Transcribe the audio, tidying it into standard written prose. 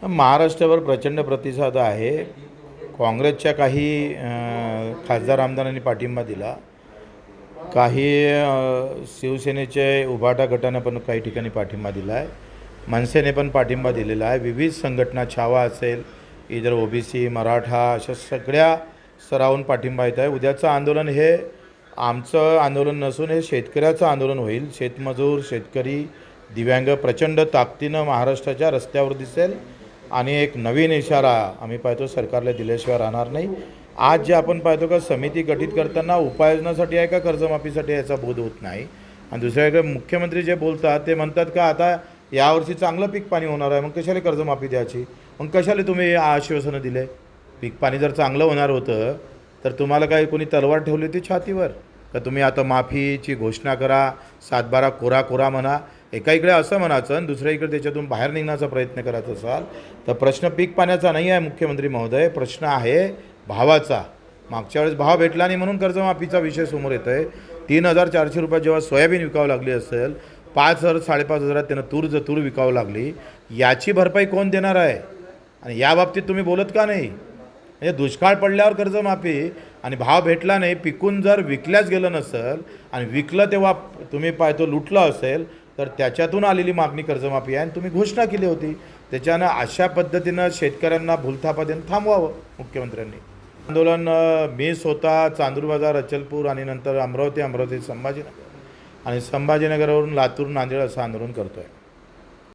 महाराष्ट्रावर प्रचंड प्रतिसाद आहे। काँग्रेसच्या काही खासदार आमदारांनी पाठिंबा दिला, काही शिवसेनेचे उभाटा गटाने पण काही ठिकाणी पाठिंबा दिला आहे, मनसेने पण पाठिंबा दिलेला आहे। विविध संघटना, छावा असेल, इतर ओबीसी, मराठा, अशा सगळ्या स्तरावरून पाठिंबा येत आहे। उद्याचं आंदोलन हे आमचं आंदोलन नसून हे शेतकऱ्याचं आंदोलन होईल। शेतमजूर, शेतकरी, दिव्यांग प्रचंड ताकदीनं महाराष्ट्राच्या रस्त्यावर दिसेल आणि एक नवीन इशारा आम्ही पाहतो सरकारला दिल्याशिवाय राहणार नाही। आज जे आपण पाहतो का समिती गठीत करताना उपाययोजनासाठी आहे का कर्जमाफीसाठी याचा बोध होत नाही। आणि दुसऱ्याकडे मुख्यमंत्री जे बोलतात ते म्हणतात का आता यावर्षी चांगलं पीक पाणी होणार आहे, मग कशाला कर्जमाफी द्यायची, मग कशाला तुम्ही आश्वासनं दिले। पीक पाणी जर चांगलं होणार होतं तर तुम्हाला काय कोणी तलवार ठेवली होती छातीवर का तुम्ही आता माफीची घोषणा करा, 7/12 कोरा कोरा म्हणा। एका इकडे असं म्हणायचं आणि दुसऱ्या इकडे त्याच्यातून बाहेर निघण्याचा प्रयत्न करायचा असाल तर प्रश्न पीक पाण्याचा नाही आहे मुख्यमंत्री महोदय, प्रश्न आहे भावाचा। मागच्या वेळेस भाव भेटला नाही म्हणून कर्जमाफीचा विषय समोर येतो आहे। 3,400 रुपये जेव्हा सोयाबीन विकावं लागली असेल, 5,000 5,500 त्यानं तूर विकावं लागली, याची भरपाई कोण देणार आहे? आणि या बाबतीत तुम्ही बोलत का नाही? म्हणजे दुष्काळ पडल्यावर कर्जमाफी आणि भाव भेटला नाही, पिकून जर विकल्याच गेलं नसेल आणि विकलं तेव्हा तुम्ही पाहतो लुटलं असेल तर त्याच्यातून आलेली मागणी कर्जमाफी आहे आणि तुम्ही घोषणा केली होती। त्याच्यानं अशा पद्धतीनं शेतकऱ्यांना भूलथापा देणं थांबवावं मुख्यमंत्र्यांनी। आंदोलन मी स्वतः चांदूर बाजार, अचलपूर आणि नंतर अमरावती संभाजीनगर आणि संभाजीनगरवरून लातूर, नांदेड असं आंदोलन करतो आहे।